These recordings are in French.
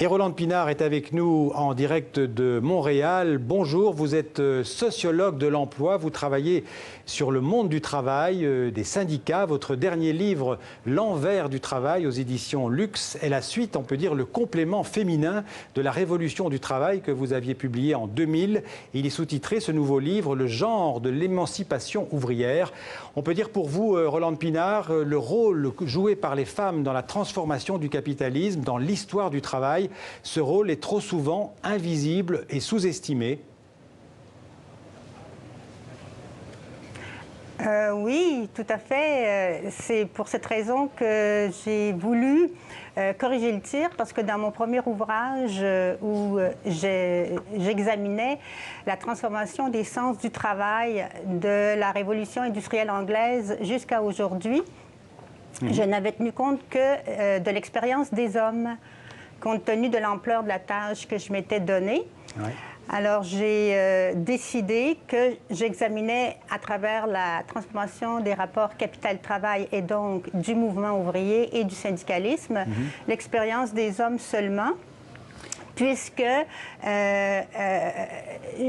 Et Rolande Pinard est avec nous en direct de Montréal. Bonjour, vous êtes sociologue de l'emploi, vous travaillez sur le monde du travail, des syndicats. Votre dernier livre, L'envers du travail, aux éditions Luxe, est la suite, on peut dire, le complément féminin de la révolution du travail que vous aviez publié en 2000. Il est sous-titré, ce nouveau livre, Le genre de l'émancipation ouvrière. On peut dire pour vous, Rolande Pinard, le rôle joué par les femmes dans la transformation du capitalisme, dans l'histoire du travail, ce rôle est trop souvent invisible et sous-estimé. Oui, tout à fait. C'est pour cette raison que j'ai voulu corriger le tir, parce que dans mon premier ouvrage où j'examinais la transformation des sens du travail de la révolution industrielle anglaise jusqu'à aujourd'hui, je n'avais tenu compte que de l'expérience des hommes, compte tenu de l'ampleur de la tâche que je m'étais donnée. Ouais. Alors, j'ai décidé que j'examinais à travers la transformation des rapports capital-travail et donc du mouvement ouvrier et du syndicalisme, l'expérience des hommes seulement, puisque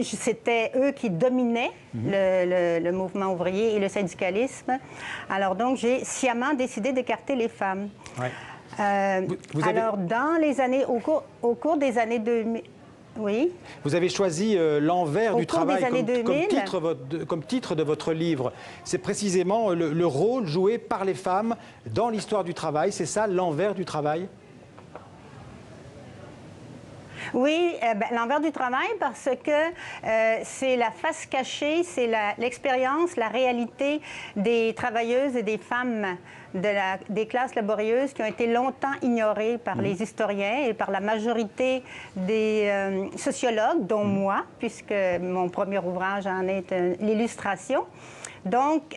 c'était eux qui dominaient le mouvement ouvrier et le syndicalisme. Alors donc, j'ai sciemment décidé d'écarter les femmes. Ouais. Alors, dans les années, au cours des années 2000... Oui. Vous avez choisi l'envers du travail comme titre de votre livre. C'est précisément le rôle joué par les femmes dans l'histoire du travail. C'est ça, l'envers du travail? Oui, l'envers du travail, parce que c'est la face cachée, c'est l'expérience, la réalité des travailleuses et des femmes des classes laborieuses qui ont été longtemps ignorées par les historiens et par la majorité des sociologues, dont moi, puisque mon premier ouvrage en est l'illustration. Donc,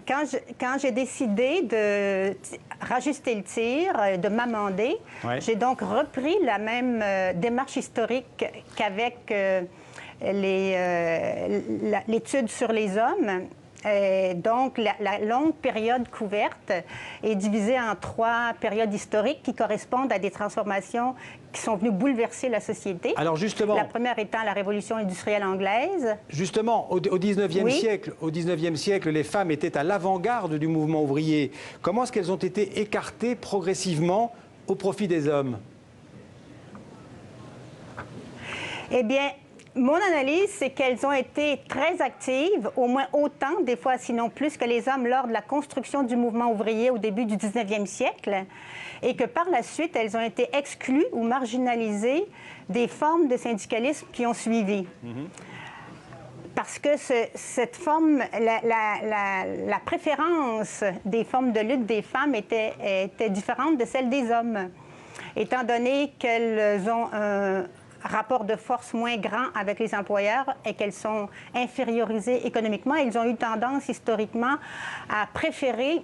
quand j'ai décidé de rajuster le tir, de m'amender, j'ai donc repris la même démarche historique qu'avec l'étude sur les hommes. Donc, la longue période couverte est divisée en 3 périodes historiques qui correspondent à des transformations qui sont venues bouleverser la société. Alors justement, la première étant la révolution industrielle anglaise. Justement, au 19e siècle, les femmes étaient à l'avant-garde du mouvement ouvrier. Comment est-ce qu'elles ont été écartées progressivement au profit des hommes? Eh bien, mon analyse, c'est qu'elles ont été très actives, au moins autant, des fois sinon plus, que les hommes lors de la construction du mouvement ouvrier au début du 19e siècle, et que par la suite, elles ont été exclues ou marginalisées des formes de syndicalisme qui ont suivi. Parce que cette forme, la préférence des formes de lutte des femmes était différente de celle des hommes, étant donné qu'elles ont un rapport de force moins grand avec les employeurs et qu'elles sont infériorisées économiquement. Ils ont eu tendance historiquement à préférer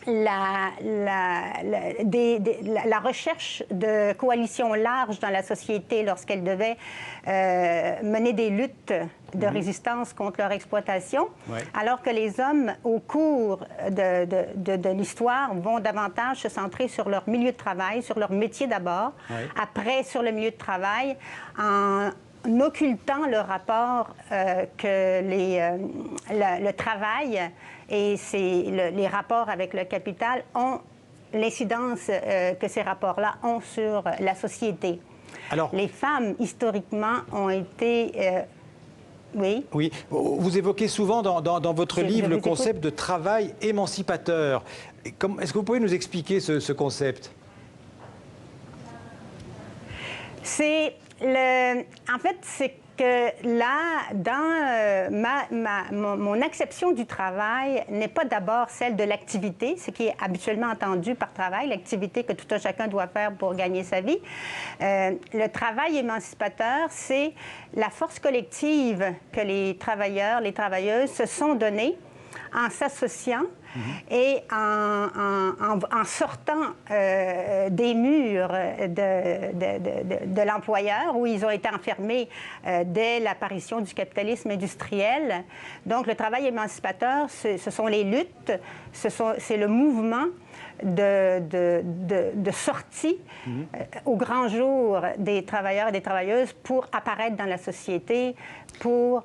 la recherche de coalitions larges dans la société lorsqu'elles devaient mener des luttes de résistance contre leur exploitation, alors que les hommes, au cours de l'histoire, vont davantage se centrer sur leur milieu de travail, sur leur métier d'abord, après sur le milieu de travail, en occultant le rapport que le travail et les rapports avec le capital ont, l'incidence que ces rapports-là ont sur la société. Alors, les femmes, historiquement, ont été... Oui. Oui. Vous évoquez souvent dans votre livre le concept de travail émancipateur. Est-ce que vous pouvez nous expliquer ce concept? En fait, c'est que là, dans mon acception du travail n'est pas d'abord celle de l'activité, ce qui est habituellement entendu par travail, l'activité que tout un chacun doit faire pour gagner sa vie. Le travail émancipateur, c'est la force collective que les travailleurs, les travailleuses se sont donnés en s'associant et en sortant des murs de l'employeur où ils ont été enfermés dès l'apparition du capitalisme industriel. Donc, le travail émancipateur, ce sont les luttes, c'est le mouvement de sortie au grand jour des travailleurs et des travailleuses pour apparaître dans la société, pour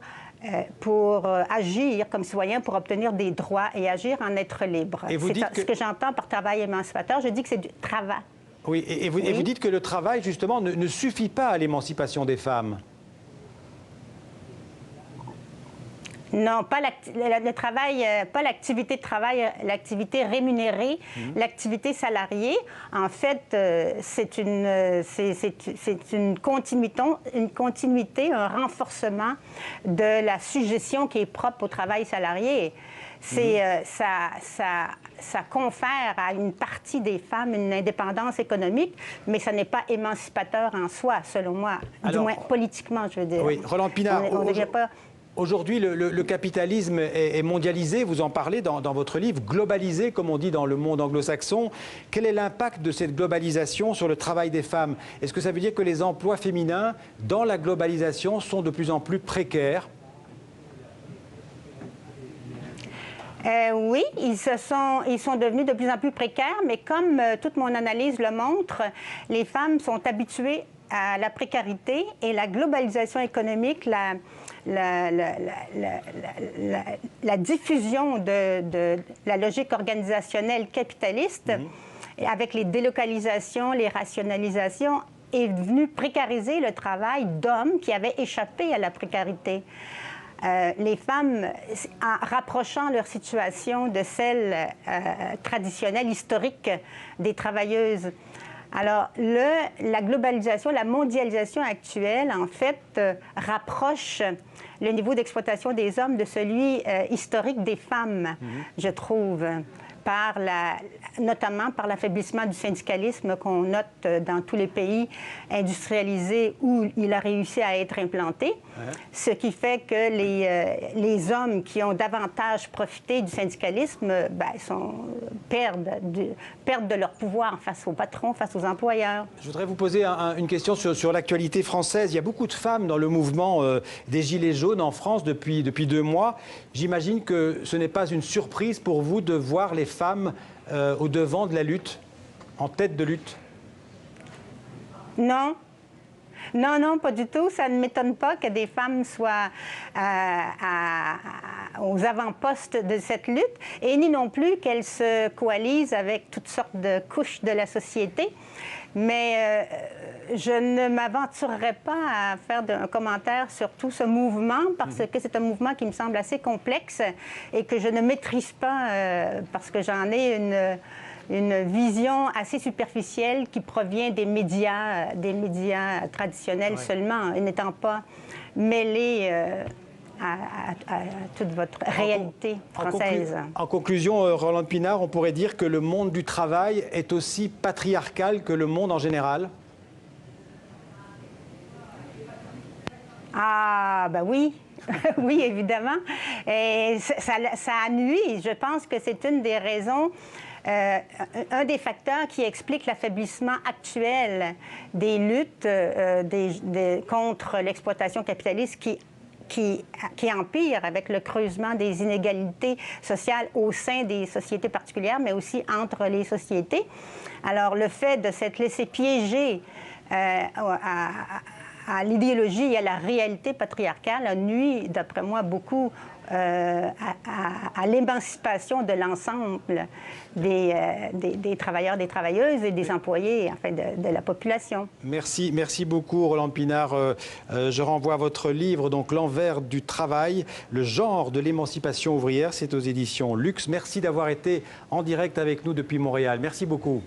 agir comme citoyen, pour obtenir des droits et agir en être libre. C'est ce que j'entends par travail émancipateur. Je dis que c'est du travail. Oui, et vous dites que le travail, justement, ne suffit pas à l'émancipation des femmes. Non, pas le travail, pas l'activité de travail, l'activité rémunérée, l'activité salariée. En fait, c'est une continuité, un renforcement de la suggestion qui est propre au travail salarié. Ça confère à une partie des femmes une indépendance économique, mais ça n'est pas émancipateur en soi, selon moi. Du moins, politiquement, je veux dire. Oui, Roland Pinard, on ne devient pas... Aujourd'hui, le capitalisme est mondialisé, vous en parlez dans votre livre, globalisé, comme on dit dans le monde anglo-saxon. Quel est l'impact de cette globalisation sur le travail des femmes? Est-ce que ça veut dire que les emplois féminins, dans la globalisation, sont de plus en plus précaires? Oui, ils sont devenus de plus en plus précaires, mais comme toute mon analyse le montre, les femmes sont habituées à la précarité et la globalisation économique, la diffusion de la logique organisationnelle capitaliste, avec les délocalisations, les rationalisations, est venue précariser le travail d'hommes qui avaient échappé à la précarité. Les femmes, en rapprochant leur situation de celle traditionnelle, historique des travailleuses. Alors, la globalisation, la mondialisation actuelle, en fait, rapproche le niveau d'exploitation des hommes de celui historique des femmes, je trouve, notamment par l'affaiblissement du syndicalisme qu'on note dans tous les pays industrialisés où il a réussi à être implanté, ce qui fait que les hommes qui ont davantage profité du syndicalisme perdent de leur pouvoir face aux patrons, face aux employeurs. Je voudrais vous poser une question sur l'actualité française. Il y a beaucoup de femmes dans le mouvement des Gilets jaunes en France depuis 2 mois. J'imagine que ce n'est pas une surprise pour vous de voir les femmes au devant de la lutte, en tête de lutte? Non. Non, pas du tout. Ça ne m'étonne pas que des femmes soient aux avant-postes de cette lutte, et ni non plus qu'elles se coalisent avec toutes sortes de couches de la société. Mais je ne m'aventurerai pas à faire un commentaire sur tout ce mouvement, parce que c'est un mouvement qui me semble assez complexe et que je ne maîtrise pas, parce que j'en ai une vision assez superficielle qui provient des médias traditionnels seulement, et n'étant pas mêlée à toute votre réalité française. En conclusion, Roland Pinard, on pourrait dire que le monde du travail est aussi patriarcal que le monde en général? Ah, ben oui. Oui, évidemment. Et ça nuit. Je pense que c'est une des raisons, un des facteurs qui explique l'affaiblissement actuel des luttes contre l'exploitation capitaliste qui empire avec le creusement des inégalités sociales au sein des sociétés particulières, mais aussi entre les sociétés. Alors, le fait de s'être laissé piéger à l'idéologie et à la réalité patriarcale a nui, d'après moi, beaucoup à l'émancipation de l'ensemble des travailleurs, des travailleuses et des employés, enfin, de la population. Merci beaucoup, Roland Pinard. Je renvoie à votre livre, donc L'envers du travail, le genre de l'émancipation ouvrière. C'est aux éditions Luxe. Merci d'avoir été en direct avec nous depuis Montréal. Merci beaucoup.